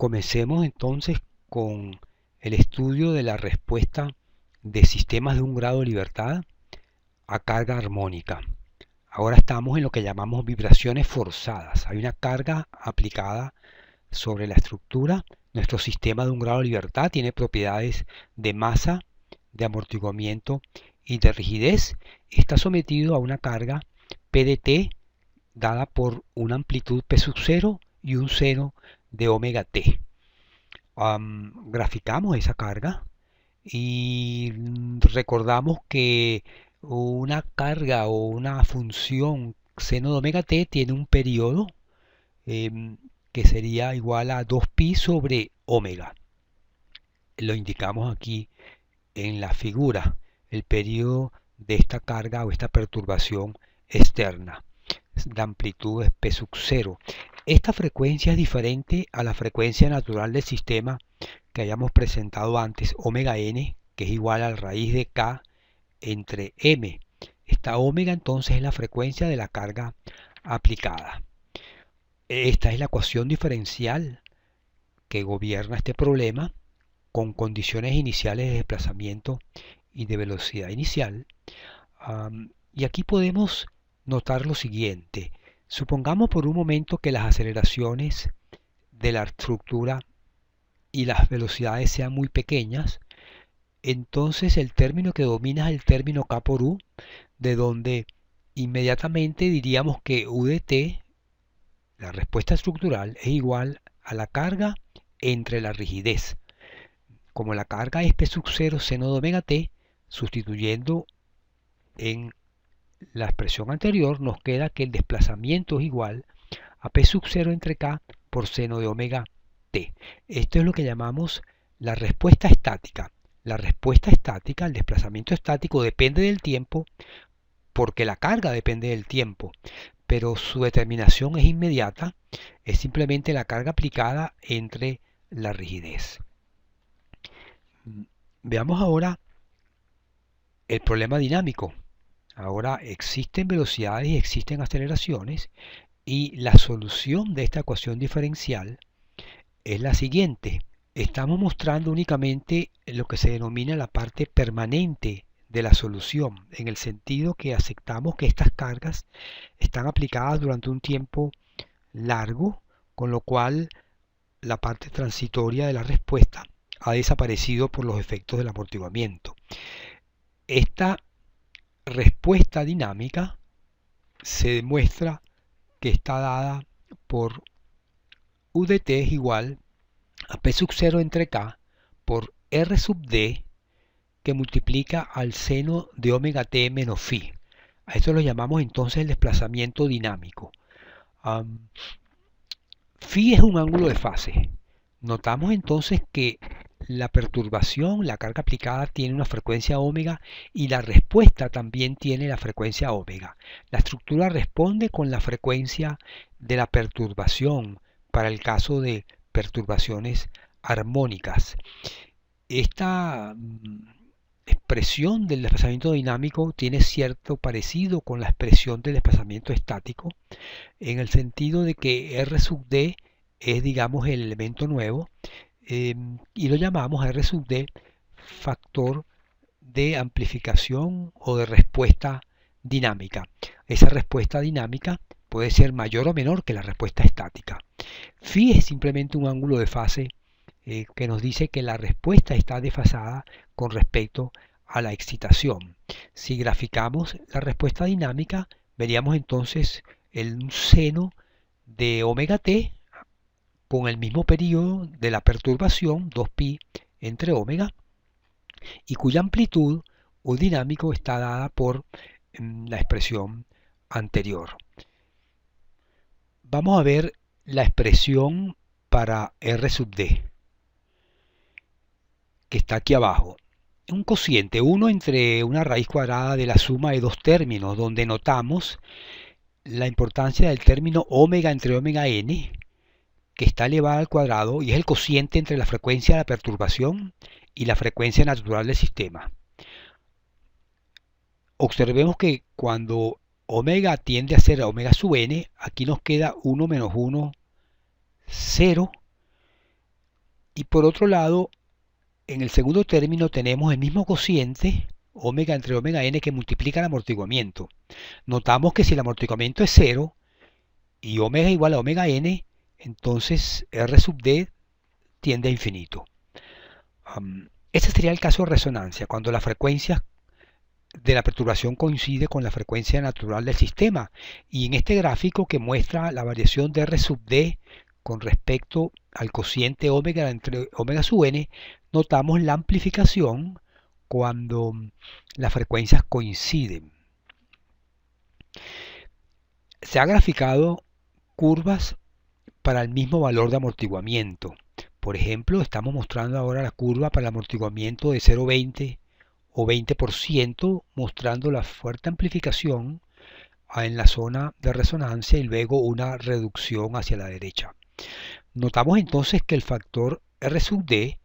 Comencemos entonces con el estudio de la respuesta de sistemas de un grado de libertad a carga armónica. Ahora estamos en lo que llamamos vibraciones forzadas. Hay una carga aplicada sobre la estructura. Nuestro sistema de un grado de libertad tiene propiedades de masa, de amortiguamiento y de rigidez. Está sometido a una carga P de T dada por una amplitud P sub 0 y un seno de omega T. Graficamos esa carga y recordamos que una carga o una función seno de omega T tiene un periodo que sería igual a 2pi sobre omega. Lo indicamos aquí en la figura, el periodo de esta carga o esta perturbación externa. La amplitud es P sub 0. Esta frecuencia es diferente a la frecuencia natural del sistema que hayamos presentado antes, omega n, que es igual a la raíz de k entre m. Esta omega entonces es la frecuencia de la carga aplicada. Esta es la ecuación diferencial que gobierna este problema con condiciones iniciales de desplazamiento y de velocidad inicial. Y aquí podemos notar lo siguiente. Supongamos por un momento que las aceleraciones de la estructura y las velocidades sean muy pequeñas. Entonces el término que domina es el término K por U, de donde inmediatamente diríamos que U de T, la respuesta estructural, es igual a la carga entre la rigidez. Como la carga es P sub 0 seno de omega T, sustituyendo en la expresión anterior, nos queda que el desplazamiento es igual a P sub 0 entre K por seno de omega T. Esto es lo que llamamos la respuesta estática. La respuesta estática, el desplazamiento estático, depende del tiempo porque la carga depende del tiempo, pero su determinación es inmediata, es simplemente la carga aplicada entre la rigidez. Veamos ahora el problema dinámico. Ahora existen velocidades y existen aceleraciones y la solución de esta ecuación diferencial es la siguiente. Estamos mostrando únicamente lo que se denomina la parte permanente de la solución, en el sentido que aceptamos que estas cargas están aplicadas durante un tiempo largo, con lo cual la parte transitoria de la respuesta ha desaparecido por los efectos del amortiguamiento. Esta respuesta dinámica se demuestra que está dada por U de T es igual a P sub 0 entre K por R sub D que multiplica al seno de omega T menos phi. A esto lo llamamos entonces el desplazamiento dinámico. Phi es un ángulo de fase. Notamos entonces que la perturbación, la carga aplicada tiene una frecuencia omega y la respuesta también tiene la frecuencia omega. La estructura responde con la frecuencia de la perturbación para el caso de perturbaciones armónicas. Esta expresión del desplazamiento dinámico tiene cierto parecido con la expresión del desplazamiento estático, en el sentido de que R sub D es, digamos, el elemento nuevo, y lo llamamos R sub D factor de amplificación o de respuesta dinámica. Esa respuesta dinámica puede ser mayor o menor que la respuesta estática. Phi es simplemente un ángulo de fase que nos dice que la respuesta está desfasada con respecto a la excitación. Si graficamos la respuesta dinámica, veríamos entonces el seno de omega t con el mismo periodo de la perturbación, 2pi entre omega, y cuya amplitud o dinámico está dada por la expresión anterior. Vamos a ver la expresión para R sub D, que está aquí abajo. Un cociente 1 entre una raíz cuadrada de la suma de dos términos, donde notamos la importancia del término omega entre omega n, que está elevada al cuadrado y es el cociente entre la frecuencia de la perturbación y la frecuencia natural del sistema. Observemos que cuando omega tiende a ser omega sub n, aquí nos queda 1 menos 1, 0, Y por otro lado, en el segundo término tenemos el mismo cociente, omega entre omega n, que multiplica el amortiguamiento. Notamos que si el amortiguamiento es cero y omega igual a omega n, entonces R sub d tiende a infinito. Este sería el caso de resonancia, cuando la frecuencia de la perturbación coincide con la frecuencia natural del sistema. Y en este gráfico que muestra la variación de R sub d con respecto al cociente omega entre omega sub n, notamos la amplificación cuando las frecuencias coinciden. Se ha graficado curvas para el mismo valor de amortiguamiento. Por ejemplo, estamos mostrando ahora la curva para el amortiguamiento de 0,20 o 20%, mostrando la fuerte amplificación en la zona de resonancia y luego una reducción hacia la derecha. Notamos entonces que el factor R sub d,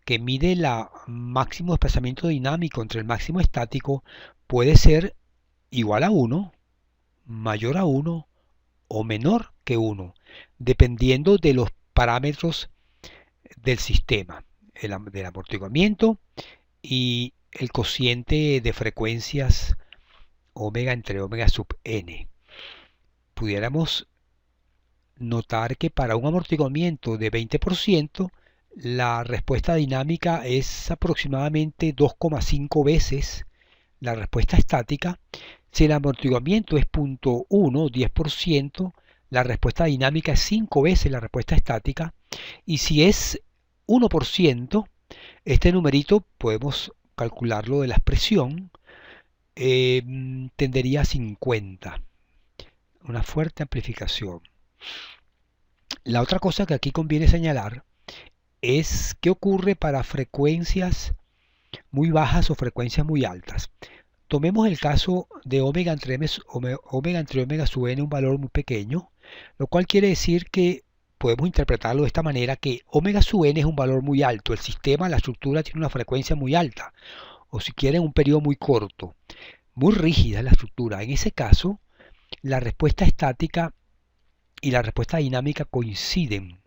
que mide el máximo desplazamiento dinámico entre el máximo estático, puede ser igual a 1, mayor a 1 o menor que 1, dependiendo de los parámetros del sistema, del amortiguamiento y el cociente de frecuencias omega entre omega sub n. Pudiéramos notar que para un amortiguamiento de 20%, la respuesta dinámica es aproximadamente 2,5 veces la respuesta estática. Si el amortiguamiento es 0,1, 10%, la respuesta dinámica es 5 veces la respuesta estática. Y si es 1%, este numerito podemos calcularlo de la expresión, tendería a 50. Una fuerte amplificación. La otra cosa que aquí conviene señalar es qué ocurre para frecuencias muy bajas o frecuencias muy altas. Tomemos el caso de omega entre omega sub n, un valor muy pequeño, lo cual quiere decir que podemos interpretarlo de esta manera, que omega sub n es un valor muy alto, el sistema, la estructura tiene una frecuencia muy alta, o si quieren un periodo muy corto, muy rígida la estructura. En ese caso, la respuesta estática y la respuesta dinámica coinciden.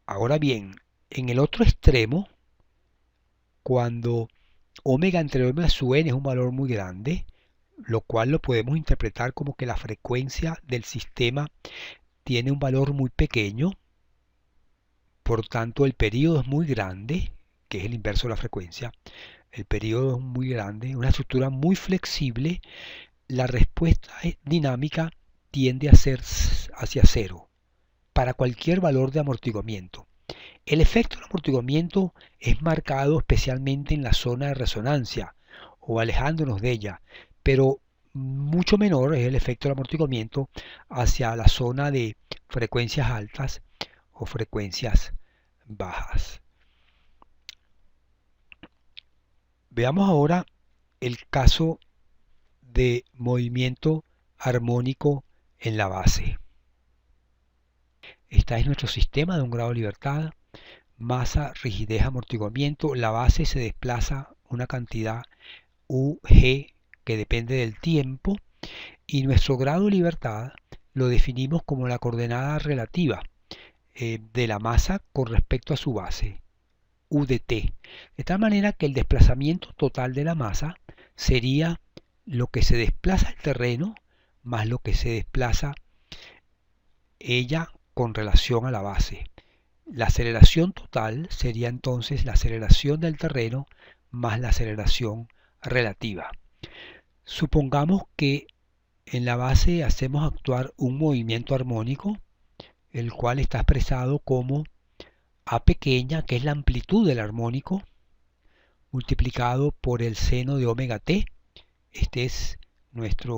Ahora bien, en el otro extremo, cuando omega entre omega sub n es un valor muy grande, lo cual lo podemos interpretar como que la frecuencia del sistema tiene un valor muy pequeño, por tanto el periodo es muy grande, que es el inverso de la frecuencia, el periodo es muy grande, una estructura muy flexible, la respuesta dinámica tiende a ser hacia cero para cualquier valor de amortiguamiento. El efecto del amortiguamiento es marcado especialmente en la zona de resonancia o alejándonos de ella, pero mucho menor es el efecto del amortiguamiento hacia la zona de frecuencias altas o frecuencias bajas. Veamos ahora el caso de movimiento armónico en la base. Este es nuestro sistema de un grado de libertad, masa, rigidez, amortiguamiento. La base se desplaza una cantidad UG que depende del tiempo y nuestro grado de libertad lo definimos como la coordenada relativa de la masa con respecto a su base, UDT. De tal manera que el desplazamiento total de la masa sería lo que se desplaza el terreno más lo que se desplaza ella con relación a la base. La aceleración total sería entonces la aceleración del terreno más la aceleración relativa. Supongamos que en la base hacemos actuar un movimiento armónico, el cual está expresado como A pequeña, que es la amplitud del armónico, multiplicado por el seno de omega t. Este es nuestra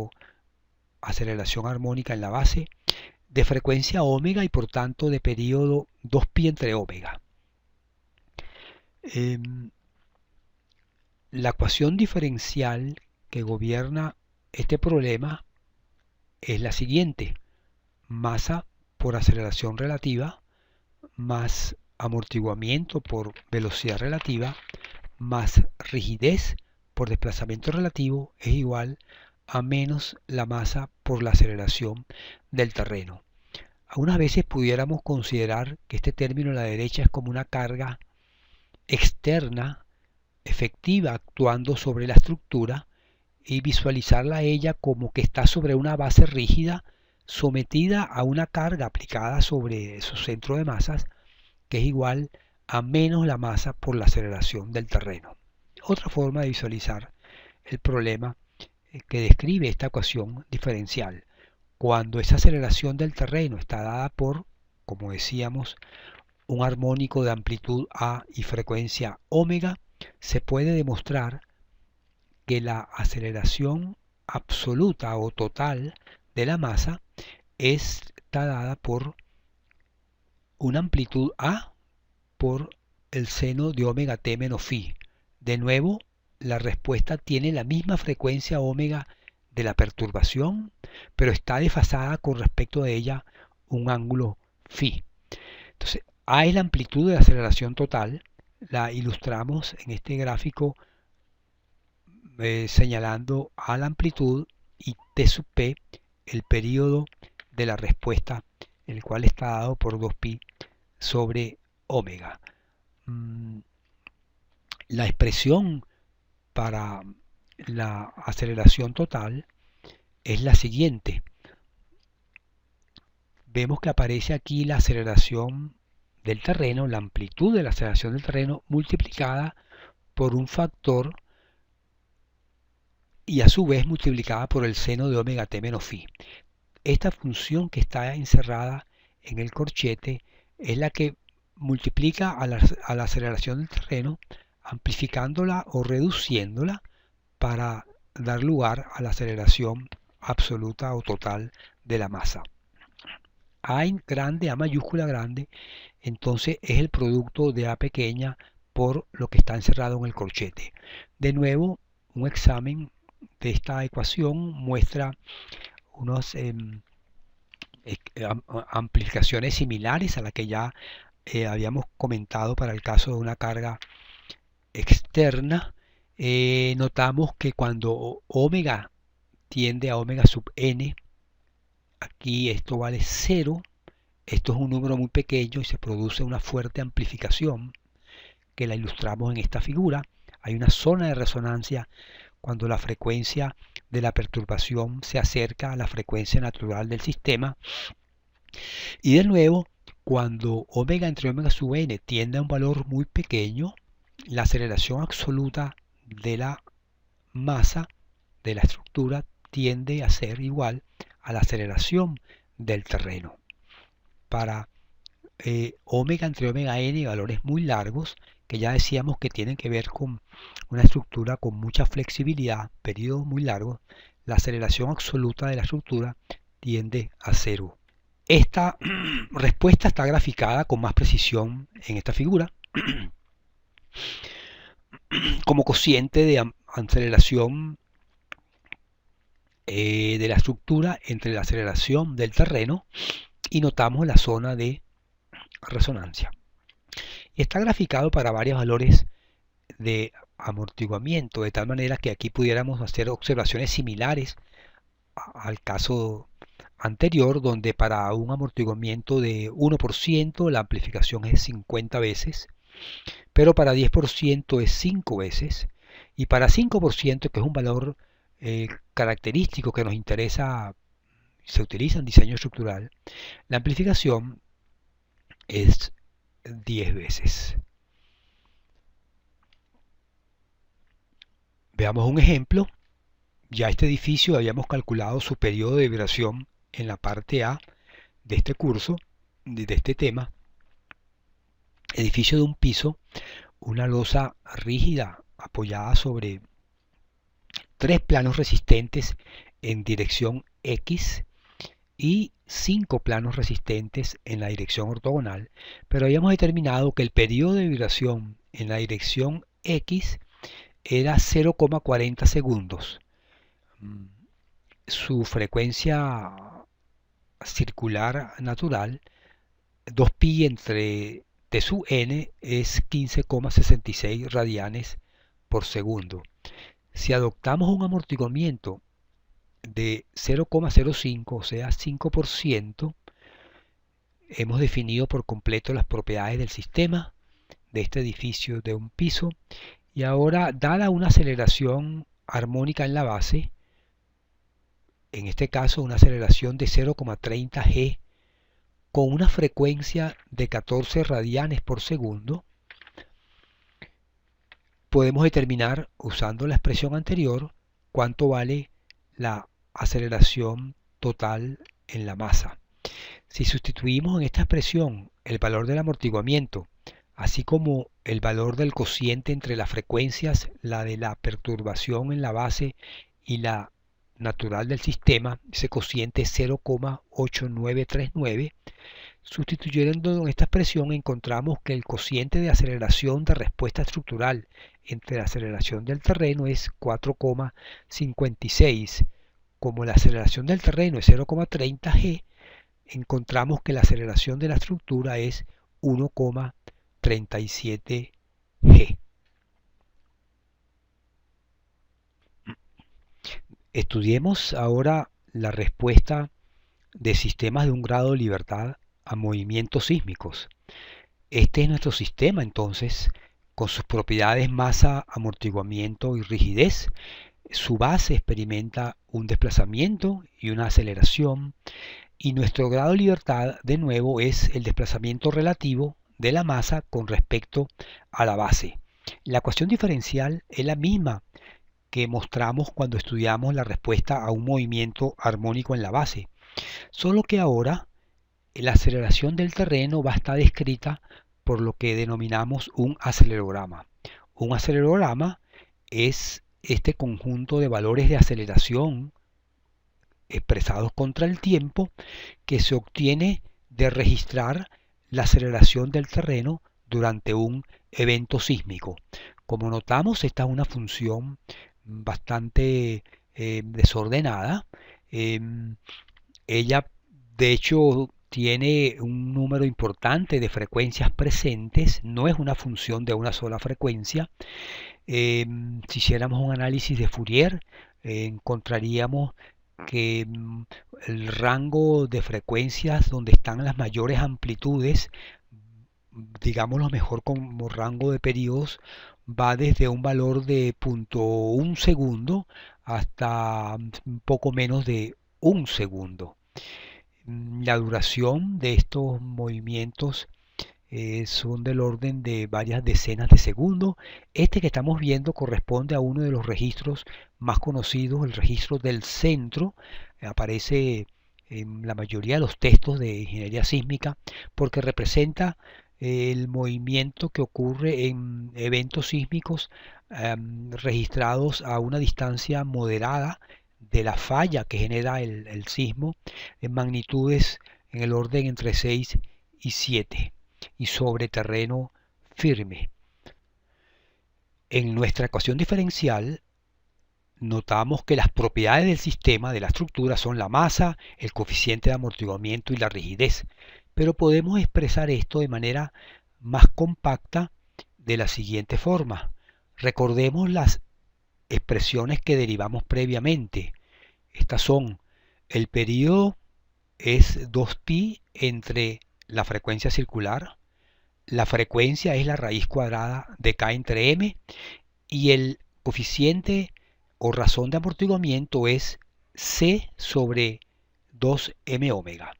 aceleración armónica en la base, de frecuencia omega y por tanto de periodo 2pi entre omega. La ecuación diferencial que gobierna este problema es la siguiente: masa por aceleración relativa más amortiguamiento por velocidad relativa más rigidez por desplazamiento relativo es igual a menos la masa por la aceleración del terreno. Algunas veces pudiéramos considerar que este término a la derecha es como una carga externa efectiva actuando sobre la estructura y visualizarla a ella como que está sobre una base rígida sometida a una carga aplicada sobre su centro de masas que es igual a menos la masa por la aceleración del terreno. Otra forma de visualizar el problema que describe esta ecuación diferencial. Cuando esa aceleración del terreno está dada por, como decíamos, un armónico de amplitud A y frecuencia omega, se puede demostrar que la aceleración absoluta o total de la masa está dada por una amplitud A por el seno de omega t menos phi. De nuevo, la respuesta tiene la misma frecuencia omega de la perturbación, pero está desfasada con respecto a ella un ángulo phi. Entonces, A es la amplitud de la aceleración total, la ilustramos en este gráfico señalando A la amplitud y T sub P el periodo de la respuesta, el cual está dado por 2pi sobre omega. La expresión para la aceleración total es la siguiente. Vemos que aparece aquí la aceleración del terreno, la amplitud de la aceleración del terreno multiplicada por un factor y a su vez multiplicada por el seno de omega t menos phi. Esta función que está encerrada en el corchete es la que multiplica a la aceleración del terreno, amplificándola o reduciéndola para dar lugar a la aceleración absoluta o total de la masa. A grande, A mayúscula grande, entonces es el producto de A pequeña por lo que está encerrado en el corchete. De nuevo, un examen de esta ecuación muestra unas amplificaciones similares a la que ya habíamos comentado para el caso de una carga externa. Notamos que cuando omega tiende a omega sub n, aquí esto vale 0, esto es un número muy pequeño y se produce una fuerte amplificación que la ilustramos en esta figura. Hay una zona de resonancia cuando la frecuencia de la perturbación se acerca a la frecuencia natural del sistema. Y de nuevo, cuando omega entre omega sub n tiende a un valor muy pequeño, la aceleración absoluta de la masa de la estructura tiende a ser igual a la aceleración del terreno. Para omega entre omega n, valores muy largos, que ya decíamos que tienen que ver con una estructura con mucha flexibilidad, periodos muy largos, la aceleración absoluta de la estructura tiende a 0. Esta respuesta está graficada con más precisión en esta figura como cociente de aceleración de la estructura entre la aceleración del terreno y notamos la zona de resonancia. Y está graficado para varios valores de amortiguamiento, de tal manera que aquí pudiéramos hacer observaciones similares al caso anterior, donde para un amortiguamiento de 1% la amplificación es 50 veces, pero para 10% es 5 veces, y para 5%, que es un valor característico que nos interesa, se utiliza en diseño estructural, la amplificación es 10 veces. Veamos un ejemplo. Ya este edificio habíamos calculado su periodo de vibración en la parte A de este curso, de este tema. Edificio de un piso, una losa rígida apoyada sobre 3 planos resistentes en dirección X y 5 planos resistentes en la dirección ortogonal, pero habíamos determinado que el periodo de vibración en la dirección X era 0,40 segundos. Su frecuencia circular natural, 2pi entre T sub n, es 15,66 radianes por segundo. Si adoptamos un amortiguamiento de 0,05, o sea 5%, hemos definido por completo las propiedades del sistema de este edificio de un piso y ahora, dada una aceleración armónica en la base, en este caso una aceleración de 0,30 g con una frecuencia de 14 radianes por segundo, podemos determinar, usando la expresión anterior, cuánto vale la aceleración total en la masa. Si sustituimos en esta expresión el valor del amortiguamiento, así como el valor del cociente entre las frecuencias, la de la perturbación en la base y la natural del sistema, ese cociente es 0,8939, sustituyendo en esta expresión encontramos que el cociente de aceleración de respuesta estructural entre la aceleración del terreno es 4,56. Como la aceleración del terreno es 0,30 g, encontramos que la aceleración de la estructura es 1,37 g. Estudiemos ahora la respuesta de sistemas de un grado de libertad a movimientos sísmicos. Este es nuestro sistema entonces, con sus propiedades masa, amortiguamiento y rigidez. Su base experimenta un desplazamiento y una aceleración, y nuestro grado de libertad de nuevo es el desplazamiento relativo de la masa con respecto a la base. La ecuación diferencial es la misma que mostramos cuando estudiamos la respuesta a un movimiento armónico en la base, solo que ahora la aceleración del terreno va a estar descrita por lo que denominamos un acelerograma. Un acelerograma es este conjunto de valores de aceleración expresados contra el tiempo que se obtiene de registrar la aceleración del terreno durante un evento sísmico. Como notamos, esta es una función bastante desordenada. Ella, de hecho, tiene un número importante de frecuencias presentes, no es una función de una sola frecuencia. Si hiciéramos un análisis de Fourier, encontraríamos que el rango de frecuencias donde están las mayores amplitudes, digámoslo mejor como rango de periodos, va desde un valor de 0,1 segundo hasta un poco menos de un segundo. La duración de estos movimientos son del orden de varias decenas de segundos. Este que estamos viendo corresponde a uno de los registros más conocidos, el registro del centro. Aparece en la mayoría de los textos de ingeniería sísmica porque representa el movimiento que ocurre en eventos sísmicos registrados a una distancia moderada de la falla que genera el sismo, en magnitudes en el orden entre 6 y 7 y sobre terreno firme. En nuestra ecuación diferencial notamos que las propiedades del sistema, de la estructura, son la masa, el coeficiente de amortiguamiento y la rigidez, pero podemos expresar esto de manera más compacta de la siguiente forma. Recordemos las expresiones que derivamos previamente. Estas son: el periodo es 2pi entre la frecuencia circular, la frecuencia es la raíz cuadrada de K entre M y el coeficiente o razón de amortiguamiento es C sobre 2m omega.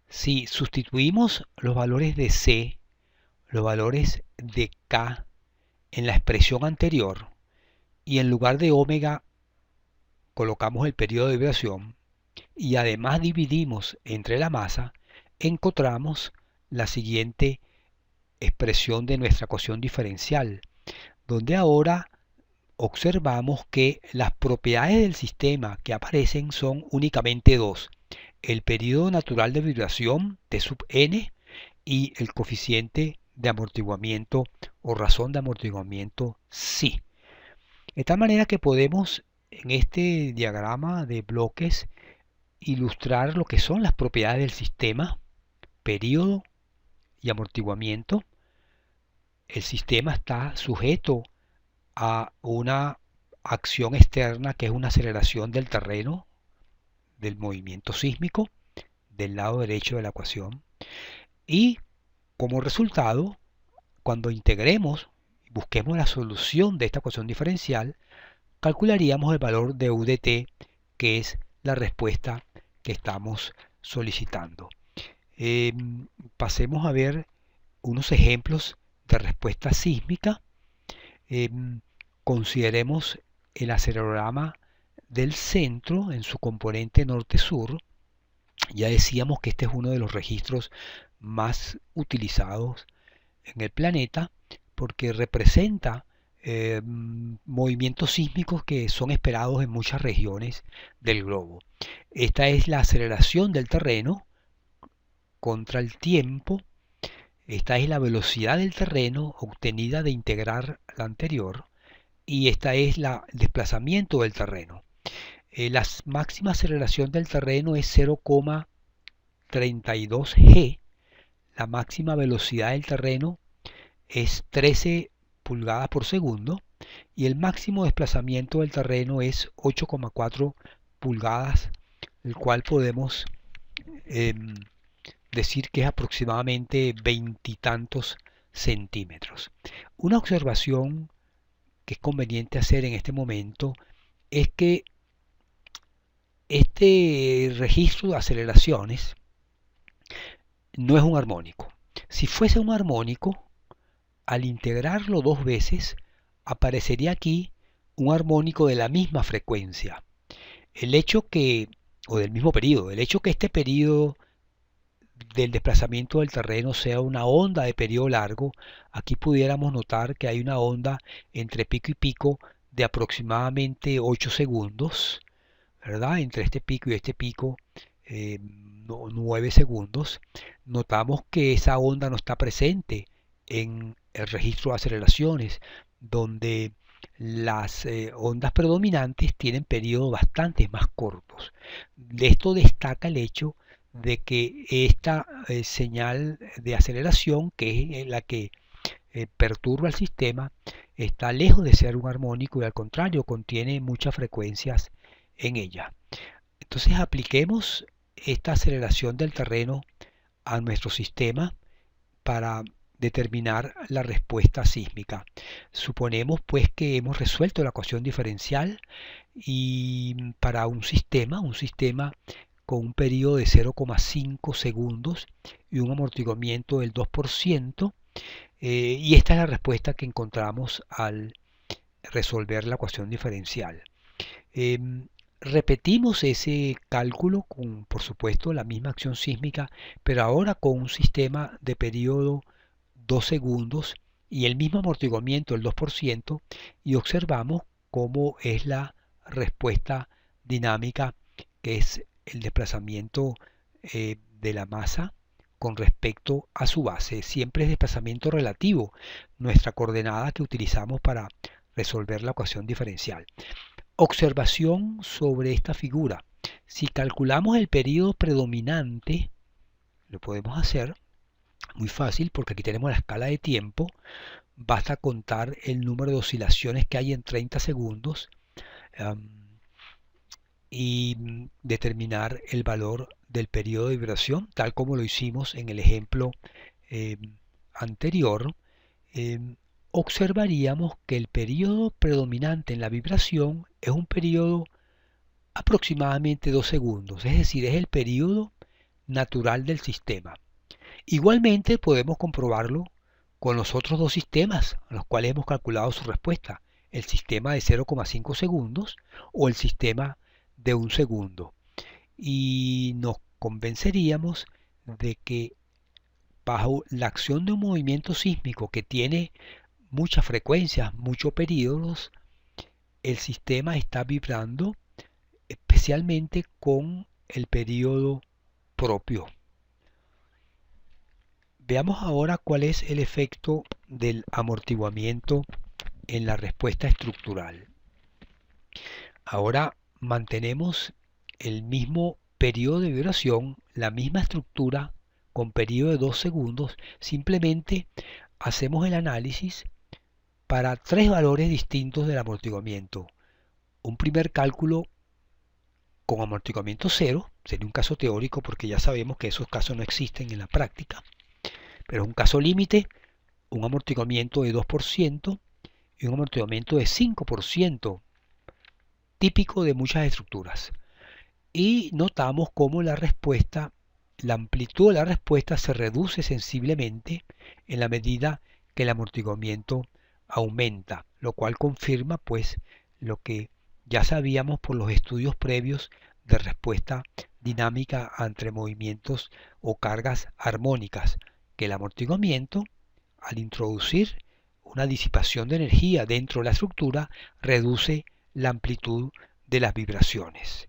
Si sustituimos los valores de C, los valores de K en la expresión anterior y en lugar de omega colocamos el periodo de vibración y además dividimos entre la masa, encontramos la siguiente expresión de nuestra ecuación diferencial, donde ahora observamos que las propiedades del sistema que aparecen son únicamente dos: el periodo natural de vibración T sub n y el coeficiente de amortiguamiento o razón de amortiguamiento psi. De tal manera que podemos en este diagrama de bloques ilustrar lo que son las propiedades del sistema, periodo y amortiguamiento. El sistema está sujeto a una acción externa que es una aceleración del terreno, del movimiento sísmico, del lado derecho de la ecuación. Y como resultado, cuando integremos, busquemos la solución de esta ecuación diferencial, calcularíamos el valor de u de t, que es la respuesta que estamos solicitando. Eh, Pasemos a ver unos ejemplos de respuesta sísmica. Eh, Consideremos el acelerograma del centro en su componente norte-sur. Ya decíamos que este es uno de los registros más utilizados en el planeta porque representa movimientos sísmicos que son esperados en muchas regiones del globo. Esta es la aceleración del terreno contra el tiempo. Esta es la velocidad del terreno obtenida de integrar la anterior. Y esta es el desplazamiento del terreno. La máxima aceleración del terreno es 0,32 g. La máxima velocidad del terreno es 13 pulgadas por segundo y el máximo desplazamiento del terreno es 8,4 pulgadas, el cual podemos eh, decir que es aproximadamente veintitantos centímetros. Una observación que es conveniente hacer en este momento es que este registro de aceleraciones no es un armónico. Si fuese un armónico, al integrarlo dos veces, aparecería aquí un armónico de la misma frecuencia. El hecho que, o del mismo periodo, el hecho que este periodo del desplazamiento del terreno sea una onda de periodo largo, aquí pudiéramos notar que hay una onda entre pico y pico de aproximadamente 8 segundos, ¿verdad? Entre este pico y este pico, 9 segundos. Notamos que esa onda no está presente en el registro de aceleraciones, donde las ondas predominantes tienen periodos bastante más cortos. De esto destaca el hecho de que esta señal de aceleración, que es la que perturba el sistema, está lejos de ser un armónico y al contrario contiene muchas frecuencias en ella. Entonces apliquemos esta aceleración del terreno a nuestro sistema para determinar la respuesta sísmica. Suponemos pues que hemos resuelto la ecuación diferencial y para un sistema con un periodo de 0,5 segundos y un amortiguamiento del 2%, y esta es la respuesta que encontramos al resolver la ecuación diferencial. Repetimos ese cálculo con, por supuesto, la misma acción sísmica, pero ahora con un sistema de periodo 2 segundos y el mismo amortiguamiento, el 2%, y observamos cómo es la respuesta dinámica, que es el desplazamiento de la masa con respecto a su base. Siempre es desplazamiento relativo, nuestra coordenada que utilizamos para resolver la ecuación diferencial. Observación sobre esta figura. Si calculamos el periodo predominante, lo podemos hacer muy fácil porque aquí tenemos la escala de tiempo. Basta contar el número de oscilaciones que hay en 30 segundos y determinar el valor del periodo de vibración, tal como lo hicimos en el ejemplo anterior. Observaríamos que el periodo predominante en la vibración es un periodo aproximadamente 2 segundos, es decir, es el periodo natural del sistema. Igualmente podemos comprobarlo con los otros dos sistemas a los cuales hemos calculado su respuesta, el sistema de 0,5 segundos o el sistema de 1 segundo. Y nos convenceríamos de que bajo la acción de un movimiento sísmico que tiene muchas frecuencias, muchos periodos, el sistema está vibrando especialmente con el periodo propio. Veamos ahora cuál es el efecto del amortiguamiento en la respuesta estructural. Ahora mantenemos el mismo periodo de vibración, la misma estructura con periodo de 2 segundos, simplemente hacemos el análisis para tres valores distintos del amortiguamiento. Un primer cálculo con amortiguamiento cero, sería un caso teórico porque ya sabemos que esos casos no existen en la práctica. Pero es un caso límite, un amortiguamiento de 2% y un amortiguamiento de 5%, típico de muchas estructuras. Y notamos cómo la amplitud de la respuesta se reduce sensiblemente en la medida que el amortiguamiento aumenta, lo cual confirma pues lo que ya sabíamos por los estudios previos de respuesta dinámica ante movimientos o cargas armónicas, que el amortiguamiento, al introducir una disipación de energía dentro de la estructura, reduce la amplitud de las vibraciones.